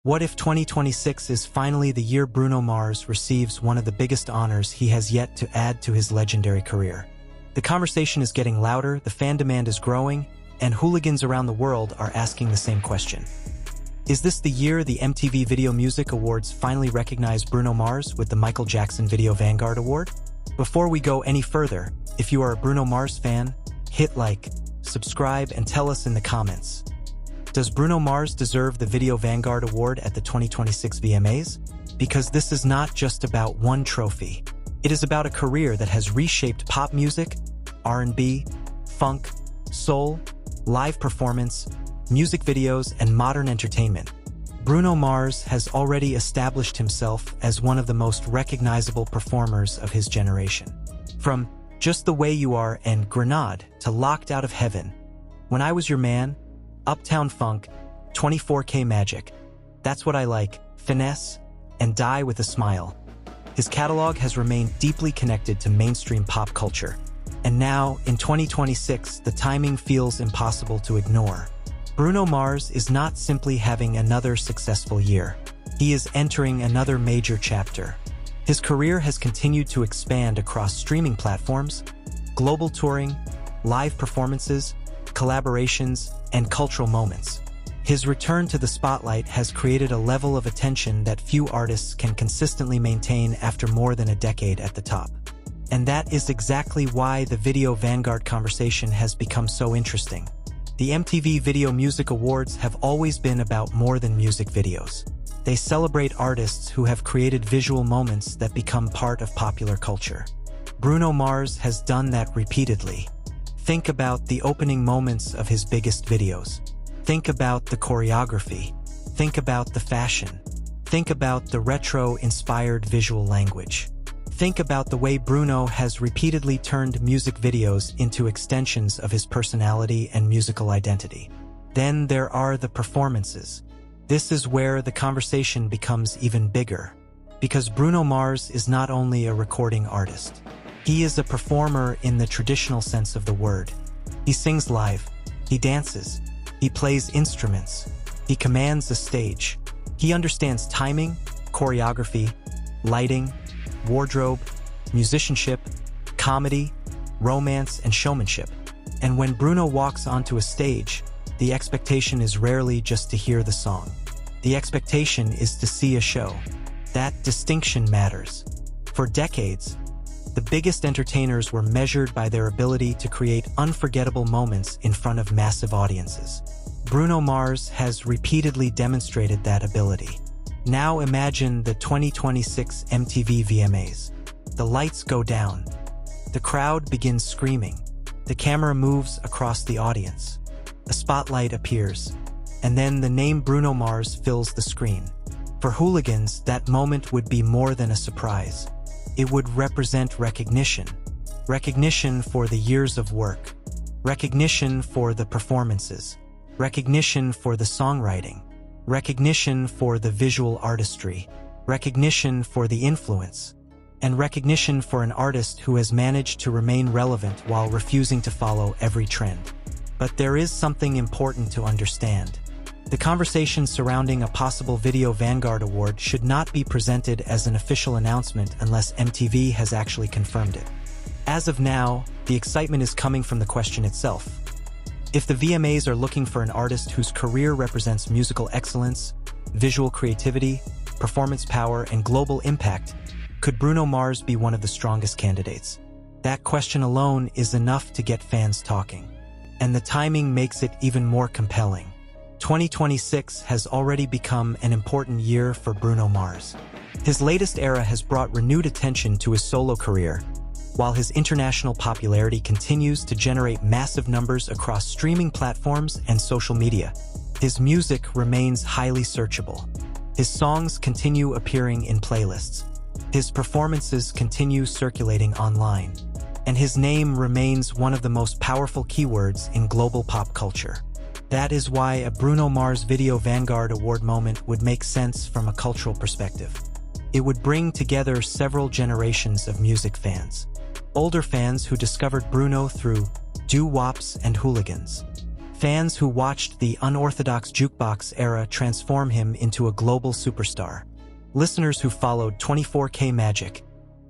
What if 2026 is finally the year Bruno Mars receives one of the biggest honors he has yet to add to his legendary career? The conversation is getting louder, the fan demand is growing, and hooligans around the world are asking the same question. Is this the year the MTV Video Music Awards finally recognize Bruno Mars with the Michael Jackson Video Vanguard Award? Before we go any further, if you are a Bruno Mars fan, hit like, subscribe, and tell us in the comments. Does Bruno Mars deserve the Video Vanguard Award at the 2026 VMAs? Because this is not just about one trophy. It is about a career that has reshaped pop music, R&B, funk, soul, live performance, music videos, and modern entertainment. Bruno Mars has already established himself as one of the most recognizable performers of his generation. From Just the Way You Are and Grenade to Locked Out of Heaven, When I Was Your Man, Uptown Funk, 24K Magic, That's What I Like, Finesse, and Die With a Smile. His catalog has remained deeply connected to mainstream pop culture. And now, in 2026, the timing feels impossible to ignore. Bruno Mars is not simply having another successful year. He is entering another major chapter. His career has continued to expand across streaming platforms, global touring, live performances, collaborations, and cultural moments. His return to the spotlight has created a level of attention that few artists can consistently maintain after more than a decade at the top. And that is exactly why the Video Vanguard conversation has become so interesting. The MTV Video Music Awards have always been about more than music videos. They celebrate artists who have created visual moments that become part of popular culture. Bruno Mars has done that repeatedly. Think about the opening moments of his biggest videos. Think about the choreography. Think about the fashion. Think about the retro-inspired visual language. Think about the way Bruno has repeatedly turned music videos into extensions of his personality and musical identity. Then there are the performances. This is where the conversation becomes even bigger. Because Bruno Mars is not only a recording artist. He is a performer in the traditional sense of the word. He sings live. He dances. He plays instruments. He commands the stage. He understands timing, choreography, lighting, wardrobe, musicianship, comedy, romance, and showmanship. And when Bruno walks onto a stage, the expectation is rarely just to hear the song. The expectation is to see a show. That distinction matters. For decades, the biggest entertainers were measured by their ability to create unforgettable moments in front of massive audiences. Bruno Mars has repeatedly demonstrated that ability. Now imagine the 2026 MTV VMAs. The lights go down. The crowd begins screaming. The camera moves across the audience. A spotlight appears. And then the name Bruno Mars fills the screen. For hooligans, that moment would be more than a surprise. It would represent recognition. Recognition for the years of work. Recognition for the performances. Recognition for the songwriting. Recognition for the visual artistry, recognition for the influence, and recognition for an artist who has managed to remain relevant while refusing to follow every trend. But there is something important to understand. The conversation surrounding a possible Video Vanguard Award should not be presented as an official announcement unless MTV has actually confirmed it. As of now, the excitement is coming from the question itself. If the VMAs are looking for an artist whose career represents musical excellence, visual creativity, performance power, and global impact, could Bruno Mars be one of the strongest candidates? That question alone is enough to get fans talking. And the timing makes it even more compelling. 2026 has already become an important year for Bruno Mars. His latest era has brought renewed attention to his solo career, while his international popularity continues to generate massive numbers across streaming platforms and social media. His music remains highly searchable. His songs continue appearing in playlists. His performances continue circulating online. And his name remains one of the most powerful keywords in global pop culture. That is why a Bruno Mars Video Vanguard Award moment would make sense from a cultural perspective. It would bring together several generations of music fans. Older fans who discovered Bruno through doo-wops and hooligans. Fans who watched the unorthodox jukebox era transform him into a global superstar. Listeners who followed 24K Magic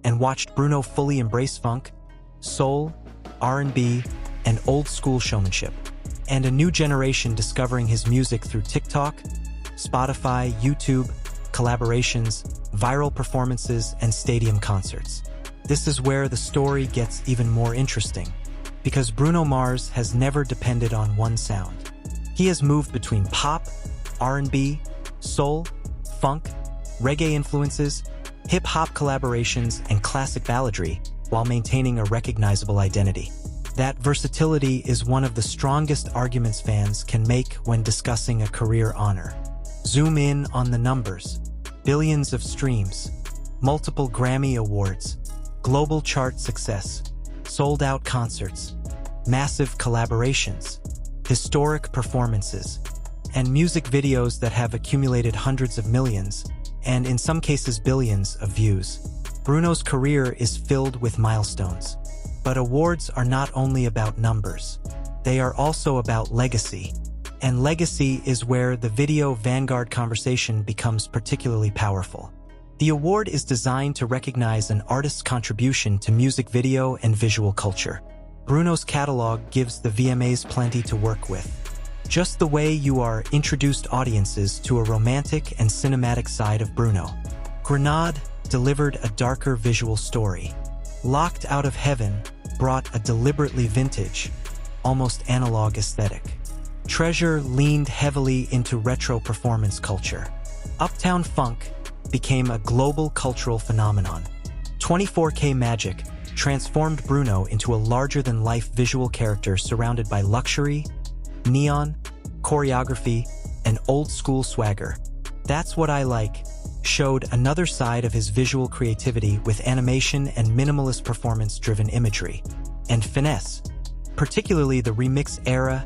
and watched Bruno fully embrace funk, soul, R&B, and old-school showmanship. And a new generation discovering his music through TikTok, Spotify, YouTube, collaborations, viral performances, and stadium concerts. This is where the story gets even more interesting, because Bruno Mars has never depended on one sound. He has moved between pop, R&B, soul, funk, reggae influences, hip-hop collaborations, and classic balladry, while maintaining a recognizable identity. That versatility is one of the strongest arguments fans can make when discussing a career honor. Zoom in on the numbers: billions of streams, multiple Grammy Awards, global chart success, sold-out concerts, massive collaborations, historic performances, and music videos that have accumulated hundreds of millions, and in some cases billions, of views. Bruno's career is filled with milestones. But awards are not only about numbers. They are also about legacy. And legacy is where the video Vanguard conversation becomes particularly powerful. The award is designed to recognize an artist's contribution to music video and visual culture. Bruno's catalog gives the VMAs plenty to work with. Just the way you are introduced audiences to a romantic and cinematic side of Bruno. Grenade delivered a darker visual story. Locked Out of Heaven brought a deliberately vintage, almost analog aesthetic. Treasure leaned heavily into retro performance culture. Uptown Funk became a global cultural phenomenon. 24K Magic transformed Bruno into a larger-than-life visual character surrounded by luxury, neon, choreography, and old-school swagger. That's What I Like showed another side of his visual creativity with animation and minimalist performance-driven imagery. And Finesse, particularly the remix era,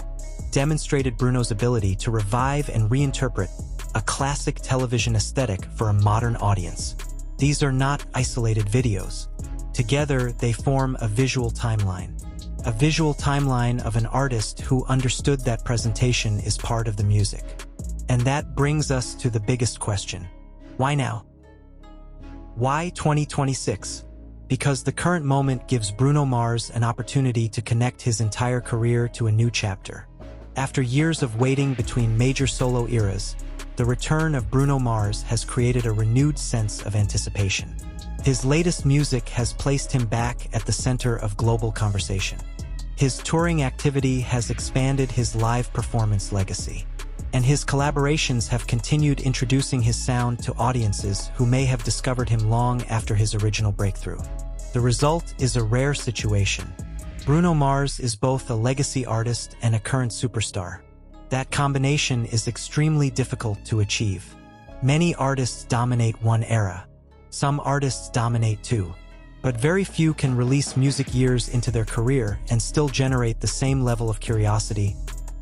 demonstrated Bruno's ability to revive and reinterpret a classic television aesthetic for a modern audience. These are not isolated videos. Together, they form a visual timeline. A visual timeline of an artist who understood that presentation is part of the music. And that brings us to the biggest question. Why now? Why 2026? Because the current moment gives Bruno Mars an opportunity to connect his entire career to a new chapter. After years of waiting between major solo eras, the return of Bruno Mars has created a renewed sense of anticipation. His latest music has placed him back at the center of global conversation. His touring activity has expanded his live performance legacy. And his collaborations have continued introducing his sound to audiences who may have discovered him long after his original breakthrough. The result is a rare situation. Bruno Mars is both a legacy artist and a current superstar. That combination is extremely difficult to achieve. Many artists dominate one era. Some artists dominate two. But very few can release music years into their career and still generate the same level of curiosity,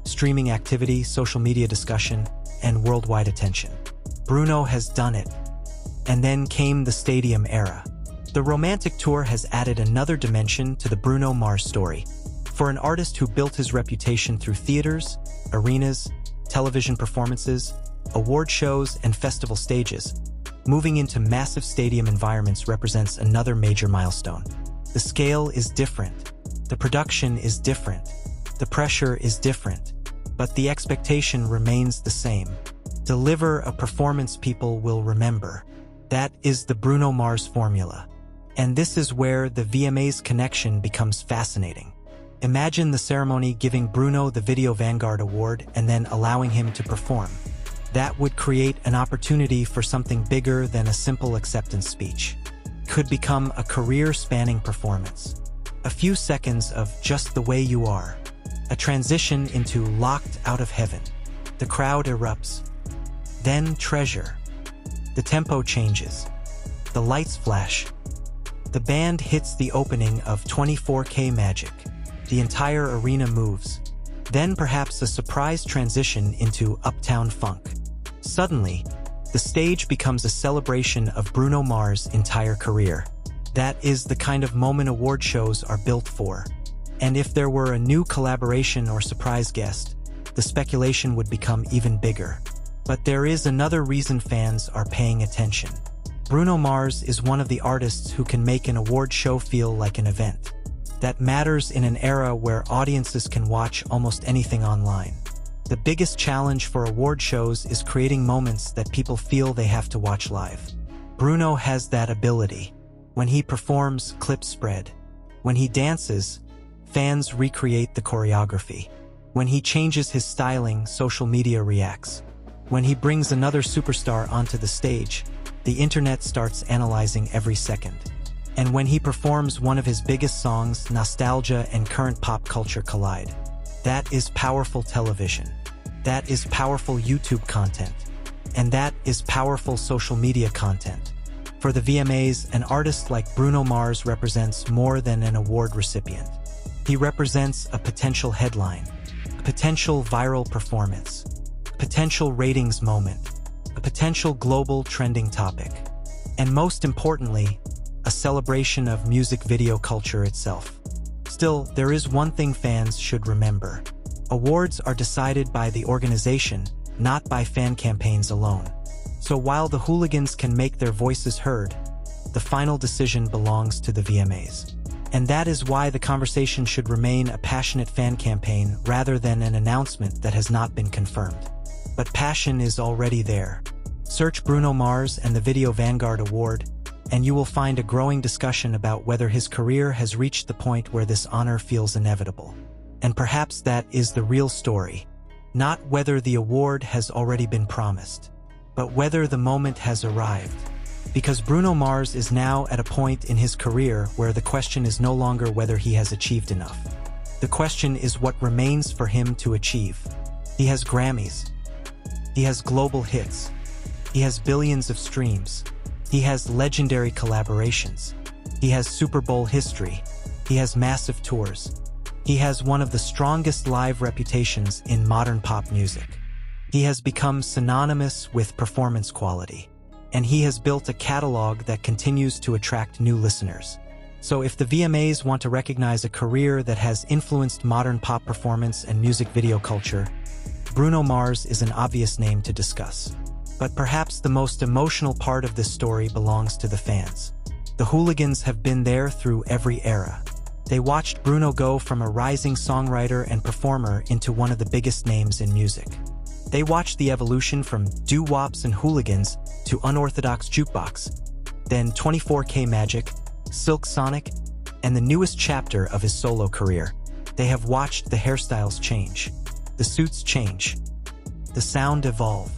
streaming activity, social media discussion, and worldwide attention. Bruno has done it. And then came the stadium era. The romantic tour has added another dimension to the Bruno Mars story. For an artist who built his reputation through theaters, arenas, television performances, award shows, and festival stages, moving into massive stadium environments represents another major milestone. The scale is different. The production is different. The pressure is different. But the expectation remains the same. Deliver a performance people will remember. That is the Bruno Mars formula. And this is where the VMAs connection becomes fascinating. Imagine the ceremony giving Bruno the Video Vanguard Award and then allowing him to perform. That would create an opportunity for something bigger than a simple acceptance speech. Could become a career-spanning performance. A few seconds of Just the Way You Are. A transition into Locked Out of Heaven. The crowd erupts. Then Treasure. The tempo changes. The lights flash. The band hits the opening of 24K Magic. The entire arena moves. Then perhaps a surprise transition into Uptown Funk. Suddenly, the stage becomes a celebration of Bruno Mars' entire career. That is the kind of moment award shows are built for. And if there were a new collaboration or surprise guest, the speculation would become even bigger. But there is another reason fans are paying attention. Bruno Mars is one of the artists who can make an award show feel like an event that matters in an era where audiences can watch almost anything online. The biggest challenge for award shows is creating moments that people feel they have to watch live. Bruno has that ability. When he performs, clips spread. When he dances, fans recreate the choreography. When he changes his styling, social media reacts. When he brings another superstar onto the stage, the internet starts analyzing every second. And when he performs one of his biggest songs, nostalgia and current pop culture collide. That is powerful television. That is powerful YouTube content. And that is powerful social media content. For the VMAs, an artist like Bruno Mars represents more than an award recipient. He represents a potential headline, a potential viral performance, a potential ratings moment, a potential global trending topic, and most importantly, a celebration of music video culture itself. Still, there is one thing fans should remember. Awards are decided by the organization, not by fan campaigns alone. So while the Hooligans can make their voices heard, the final decision belongs to the VMAs. And that is why the conversation should remain a passionate fan campaign rather than an announcement that has not been confirmed. But passion is already there. Search Bruno Mars and the Video Vanguard Award, and you will find a growing discussion about whether his career has reached the point where this honor feels inevitable. And perhaps that is the real story. Not whether the award has already been promised, but whether the moment has arrived. Because Bruno Mars is now at a point in his career where the question is no longer whether he has achieved enough. The question is what remains for him to achieve. He has Grammys. He has global hits. He has billions of streams. He has legendary collaborations. He has Super Bowl history. He has massive tours. He has one of the strongest live reputations in modern pop music. He has become synonymous with performance quality. And he has built a catalog that continues to attract new listeners. So if the VMAs want to recognize a career that has influenced modern pop performance and music video culture, Bruno Mars is an obvious name to discuss. But perhaps the most emotional part of this story belongs to the fans. The Hooligans have been there through every era. They watched Bruno go from a rising songwriter and performer into one of the biggest names in music. They watched the evolution from doo-wops and hooligans to unorthodox jukebox, then 24K Magic, Silk Sonic, and the newest chapter of his solo career. They have watched the hairstyles change, the suits change, the sound evolve.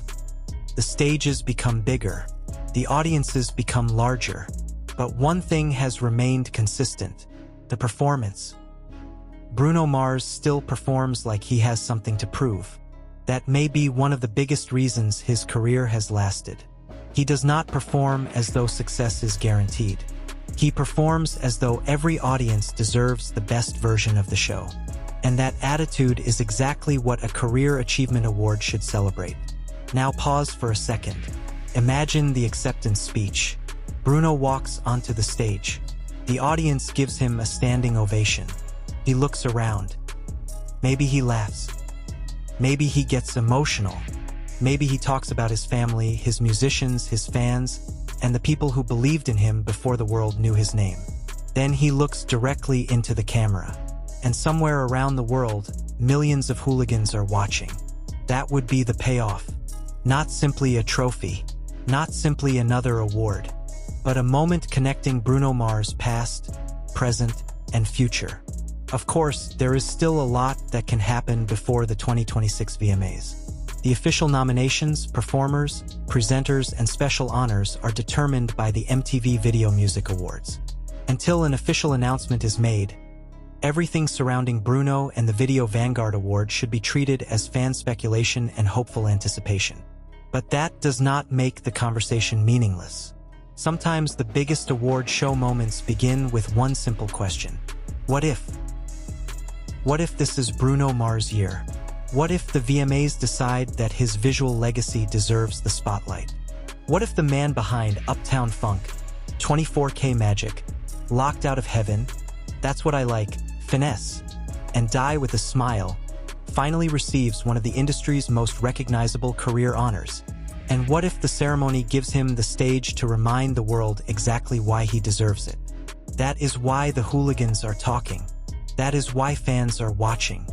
The stages become bigger, the audiences become larger, but one thing has remained consistent: the performance. Bruno Mars still performs like he has something to prove. That may be one of the biggest reasons his career has lasted. He does not perform as though success is guaranteed. He performs as though every audience deserves the best version of the show. And that attitude is exactly what a career achievement award should celebrate. Now pause for a second. Imagine the acceptance speech. Bruno walks onto the stage. The audience gives him a standing ovation. He looks around. Maybe he laughs. Maybe he gets emotional. Maybe he talks about his family, his musicians, his fans, and the people who believed in him before the world knew his name. Then he looks directly into the camera. And somewhere around the world, millions of hooligans are watching. That would be the payoff. Not simply a trophy, not simply another award, but a moment connecting Bruno Mars' past, present, and future. Of course, there is still a lot that can happen before the 2026 VMAs. The official nominations, performers, presenters, and special honors are determined by the MTV Video Music Awards. Until an official announcement is made, everything surrounding Bruno and the Video Vanguard Award should be treated as fan speculation and hopeful anticipation. But that does not make the conversation meaningless. Sometimes the biggest award show moments begin with one simple question. What if? What if this is Bruno Mars' year? What if the VMAs decide that his visual legacy deserves the spotlight? What if the man behind Uptown Funk, 24K Magic, Locked Out of Heaven, That's What I Like, Finesse, and Die with a Smile finally receives one of the industry's most recognizable career honors? And what if the ceremony gives him the stage to remind the world exactly why he deserves it? That is why the hooligans are talking. That is why fans are watching.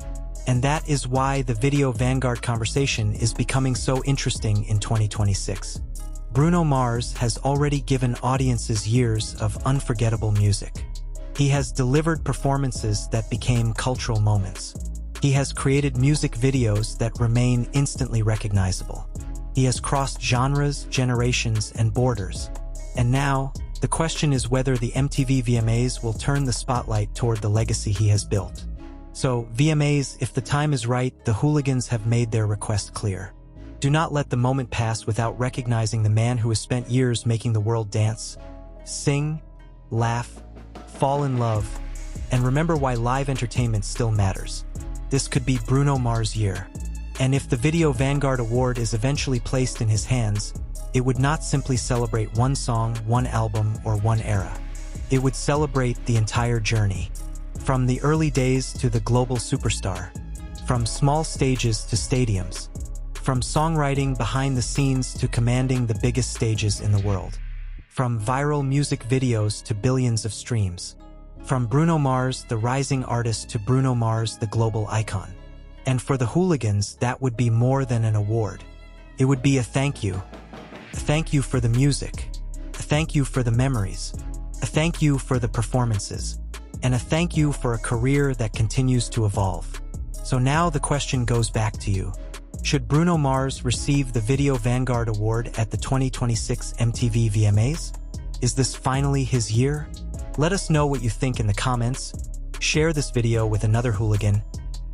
And that is why the Video Vanguard conversation is becoming so interesting in 2026. Bruno Mars has already given audiences years of unforgettable music. He has delivered performances that became cultural moments. He has created music videos that remain instantly recognizable. He has crossed genres, generations, and borders. And now, the question is whether the MTV VMAs will turn the spotlight toward the legacy he has built. So, VMAs, if the time is right, the hooligans have made their request clear. Do not let the moment pass without recognizing the man who has spent years making the world dance, sing, laugh, fall in love, and remember why live entertainment still matters. This could be Bruno Mars' year. And if the Video Vanguard Award is eventually placed in his hands, it would not simply celebrate one song, one album, or one era. It would celebrate the entire journey. From the early days to the global superstar. From small stages to stadiums. From songwriting behind the scenes to commanding the biggest stages in the world. From viral music videos to billions of streams. From Bruno Mars, the rising artist, to Bruno Mars, the global icon. And for the hooligans, that would be more than an award. It would be a thank you. A thank you for the music. A thank you for the memories. A thank you for the performances. And a thank you for a career that continues to evolve. So now the question goes back to you. Should Bruno Mars receive the Video Vanguard Award at the 2026 MTV VMAs? Is this finally his year? Let us know what you think in the comments. Share this video with another hooligan.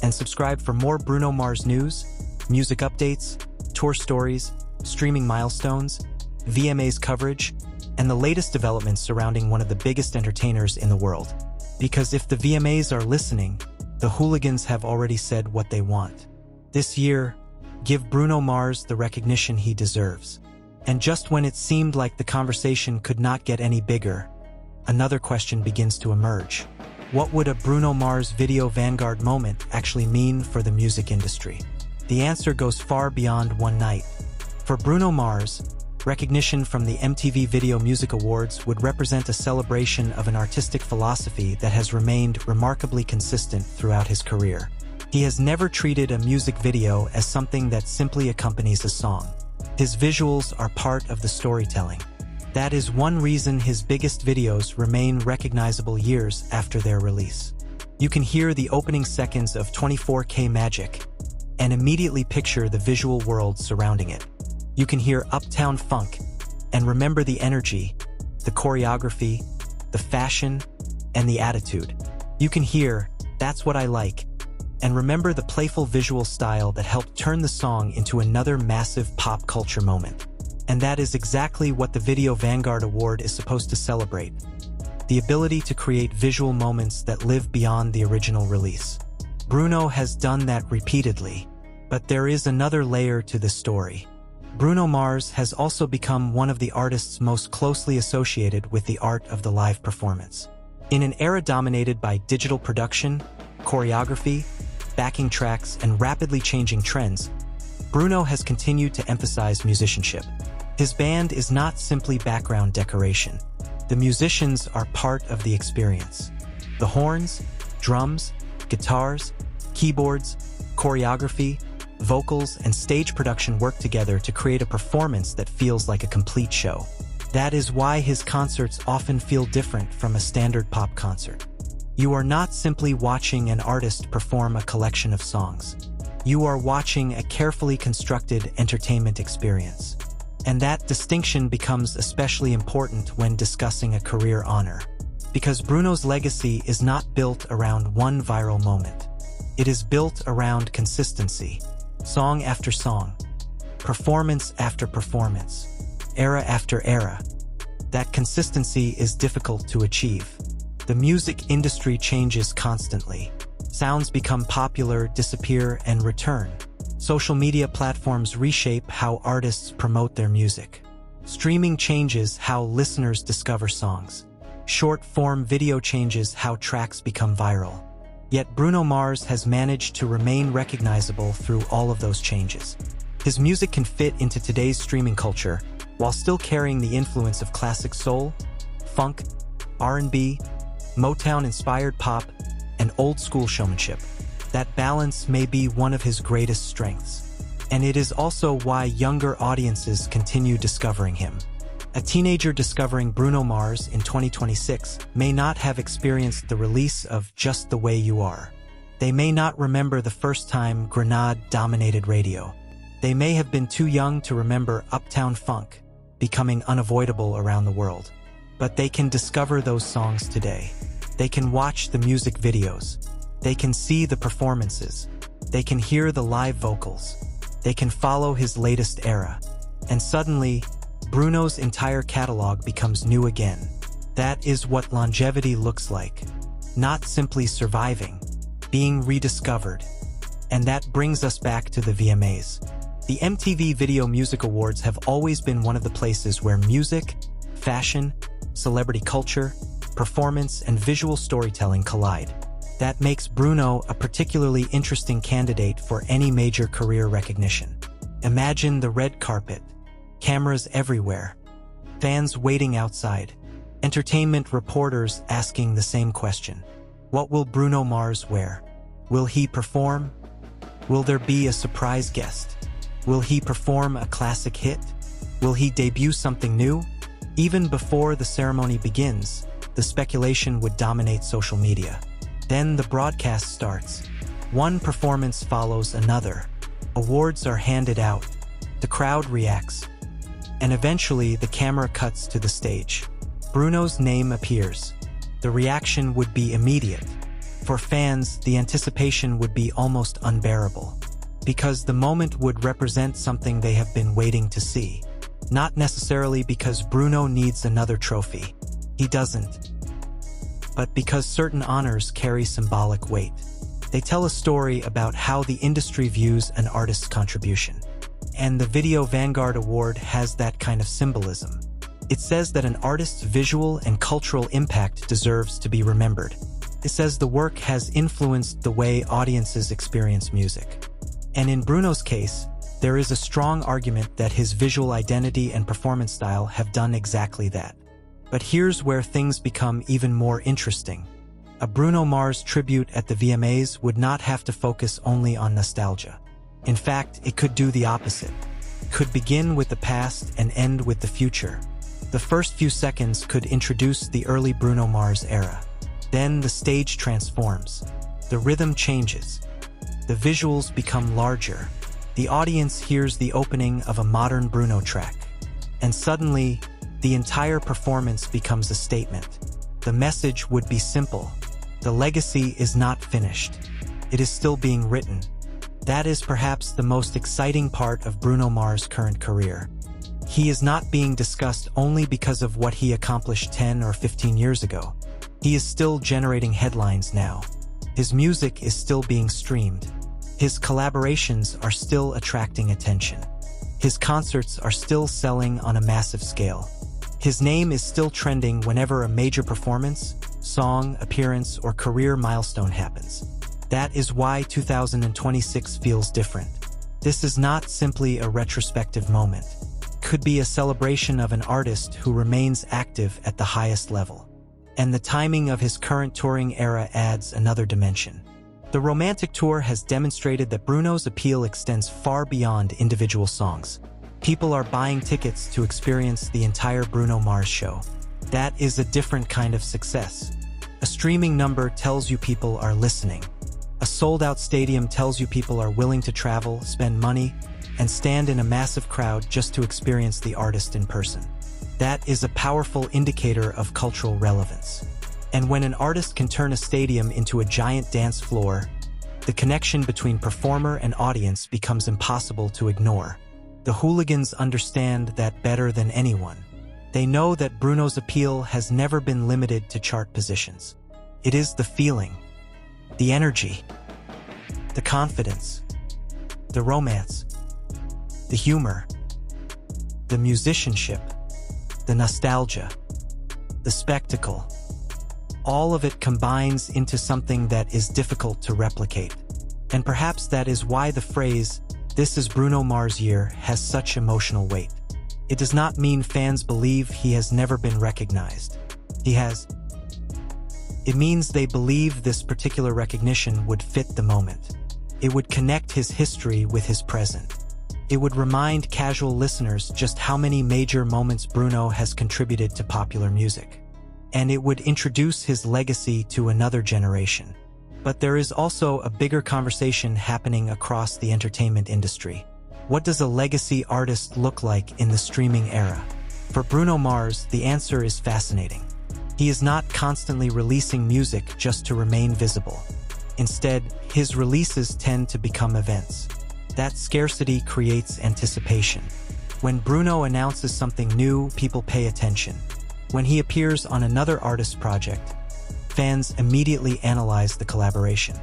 And subscribe for more Bruno Mars news, music updates, tour stories, streaming milestones, VMAs coverage, and the latest developments surrounding one of the biggest entertainers in the world. Because if the VMAs are listening, the hooligans have already said what they want. This year, give Bruno Mars the recognition he deserves. And just when it seemed like the conversation could not get any bigger, another question begins to emerge. What would a Bruno Mars Video Vanguard moment actually mean for the music industry? The answer goes far beyond one night. For Bruno Mars, recognition from the MTV Video Music Awards would represent a celebration of an artistic philosophy that has remained remarkably consistent throughout his career. He has never treated a music video as something that simply accompanies a song. His visuals are part of the storytelling. That is one reason his biggest videos remain recognizable years after their release. You can hear the opening seconds of 24K Magic and immediately picture the visual world surrounding it. You can hear Uptown Funk and remember the energy, the choreography, the fashion, and the attitude. You can hear That's What I Like and remember the playful visual style that helped turn the song into another massive pop culture moment. And that is exactly what the Video Vanguard Award is supposed to celebrate. The ability to create visual moments that live beyond the original release. Bruno has done that repeatedly, but there is another layer to the story. Bruno Mars has also become one of the artists most closely associated with the art of the live performance. In an era dominated by digital production, choreography, backing tracks, and rapidly changing trends, Bruno has continued to emphasize musicianship. His band is not simply background decoration. The musicians are part of the experience. The horns, drums, guitars, keyboards, choreography, vocals, and stage production work together to create a performance that feels like a complete show. That is why his concerts often feel different from a standard pop concert. You are not simply watching an artist perform a collection of songs. You are watching a carefully constructed entertainment experience. And that distinction becomes especially important when discussing a career honor. Because Bruno's legacy is not built around one viral moment. It is built around consistency. Song after song, performance after performance, era after era. That consistency is difficult to achieve. The music industry changes constantly. Sounds become popular, disappear, and return. Social media platforms reshape how artists promote their music. Streaming changes how listeners discover songs. Short-form video changes how tracks become viral. Yet Bruno Mars has managed to remain recognizable through all of those changes. His music can fit into today's streaming culture while still carrying the influence of classic soul, funk, R&B, Motown-inspired pop, and old-school showmanship. That balance may be one of his greatest strengths. And it is also why younger audiences continue discovering him. A teenager discovering Bruno Mars in 2026 may not have experienced the release of Just the Way You Are. They may not remember the first time Grenade dominated radio. They may have been too young to remember Uptown Funk becoming unavoidable around the world. But they can discover those songs today. They can watch the music videos. They can see the performances. They can hear the live vocals. They can follow his latest era. And suddenly, Bruno's entire catalog becomes new again. That is what longevity looks like. Not simply surviving, being rediscovered. And that brings us back to the VMAs. The MTV Video Music Awards have always been one of the places where music, fashion, celebrity culture, performance, and visual storytelling collide. That makes Bruno a particularly interesting candidate for any major career recognition. Imagine the red carpet, cameras everywhere, fans waiting outside, entertainment reporters asking the same question. What will Bruno Mars wear? Will he perform? Will there be a surprise guest? Will he perform a classic hit? Will he debut something new? Even before the ceremony begins, the speculation would dominate social media. Then the broadcast starts. One performance follows another. Awards are handed out. The crowd reacts. And eventually, the camera cuts to the stage. Bruno's name appears. The reaction would be immediate. For fans, the anticipation would be almost unbearable. Because the moment would represent something they have been waiting to see. Not necessarily because Bruno needs another trophy. He doesn't. But because certain honors carry symbolic weight. They tell a story about how the industry views an artist's contribution. And the Video Vanguard Award has that kind of symbolism. It says that an artist's visual and cultural impact deserves to be remembered. It says the work has influenced the way audiences experience music. And in Bruno's case, there is a strong argument that his visual identity and performance style have done exactly that. But here's where things become even more interesting. A Bruno Mars tribute at the VMAs would not have to focus only on nostalgia. In fact, it could do the opposite. It could begin with the past and end with the future. The first few seconds could introduce the early Bruno Mars era. Then the stage transforms. The rhythm changes. The visuals become larger. The audience hears the opening of a modern Bruno track. And suddenly, the entire performance becomes a statement. The message would be simple. The legacy is not finished. It is still being written. That is perhaps the most exciting part of Bruno Mars' current career. He is not being discussed only because of what he accomplished 10 or 15 years ago. He is still generating headlines now. His music is still being streamed. His collaborations are still attracting attention. His concerts are still selling on a massive scale. His name is still trending whenever a major performance, song, appearance, or career milestone happens. That is why 2026 feels different. This is not simply a retrospective moment. It could be a celebration of an artist who remains active at the highest level. And the timing of his current touring era adds another dimension. The romantic tour has demonstrated that Bruno's appeal extends far beyond individual songs. People are buying tickets to experience the entire Bruno Mars show. That is a different kind of success. A streaming number tells you people are listening. A sold-out stadium tells you people are willing to travel, spend money, and stand in a massive crowd just to experience the artist in person. That is a powerful indicator of cultural relevance. And when an artist can turn a stadium into a giant dance floor, the connection between performer and audience becomes impossible to ignore. The Hooligans understand that better than anyone. They know that Bruno's appeal has never been limited to chart positions. It is the feeling, the energy, the confidence, the romance, the humor, the musicianship, the nostalgia, the spectacle, All of it combines into something that is difficult to replicate. And perhaps that is why the phrase, "This is Bruno Mars' year," has such emotional weight. It does not mean fans believe he has never been recognized. It means they believe this particular recognition would fit the moment. It would connect his history with his present. It would remind casual listeners just how many major moments Bruno has contributed to popular music. And it would introduce his legacy to another generation. But there is also a bigger conversation happening across the entertainment industry. What does a legacy artist look like in the streaming era? For Bruno Mars, the answer is fascinating. He is not constantly releasing music just to remain visible. Instead, his releases tend to become events. That scarcity creates anticipation. When Bruno announces something new, people pay attention. When he appears on another artist's project, fans immediately analyze the collaboration.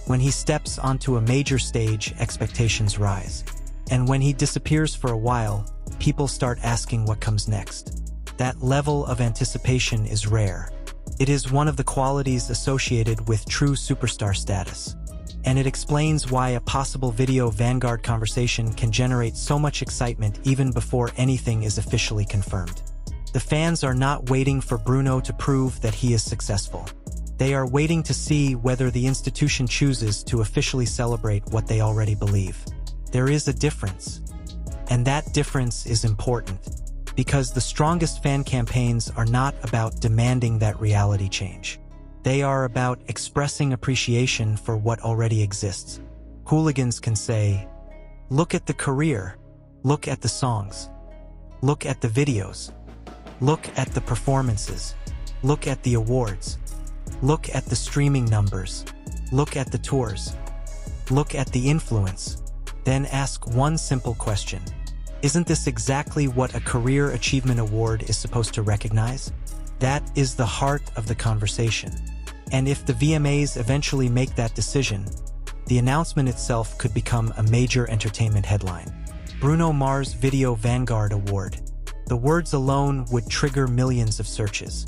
When he steps onto a major stage, expectations rise. And when he disappears for a while, people start asking what comes next. That level of anticipation is rare. It is one of the qualities associated with true superstar status. And it explains why a possible video Vanguard conversation can generate so much excitement even before anything is officially confirmed. The fans are not waiting for Bruno to prove that he is successful. They are waiting to see whether the institution chooses to officially celebrate what they already believe. There is a difference. And that difference is important, because the strongest fan campaigns are not about demanding that reality change. They are about expressing appreciation for what already exists. Hooligans can say, "Look at the career, look at the songs, look at the videos, look at the performances, look at the awards, look at the streaming numbers, look at the tours, look at the influence." Then ask one simple question. Isn't this exactly what a Career Achievement Award is supposed to recognize? That is the heart of the conversation. And if the VMAs eventually make that decision, the announcement itself could become a major entertainment headline. Bruno Mars Video Vanguard Award. The words alone would trigger millions of searches.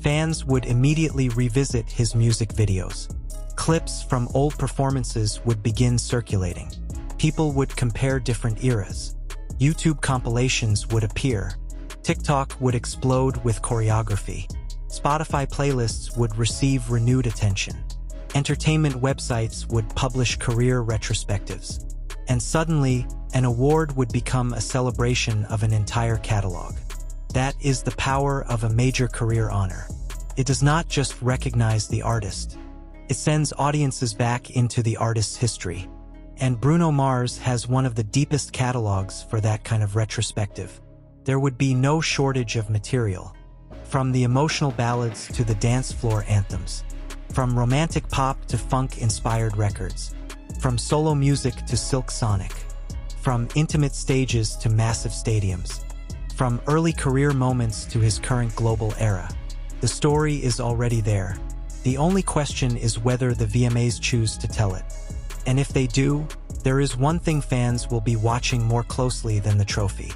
Fans would immediately revisit his music videos. Clips from old performances would begin circulating. People would compare different eras. YouTube compilations would appear. TikTok would explode with choreography. Spotify playlists would receive renewed attention. Entertainment websites would publish career retrospectives. And suddenly, an award would become a celebration of an entire catalog. That is the power of a major career honor. It does not just recognize the artist. It sends audiences back into the artist's history. And Bruno Mars has one of the deepest catalogs for that kind of retrospective. There would be no shortage of material. From the emotional ballads to the dance floor anthems. From romantic pop to funk-inspired records. From solo music to Silk Sonic. From intimate stages to massive stadiums. From early career moments to his current global era. The story is already there. The only question is whether the VMAs choose to tell it. And if they do, there is one thing fans will be watching more closely than the trophy.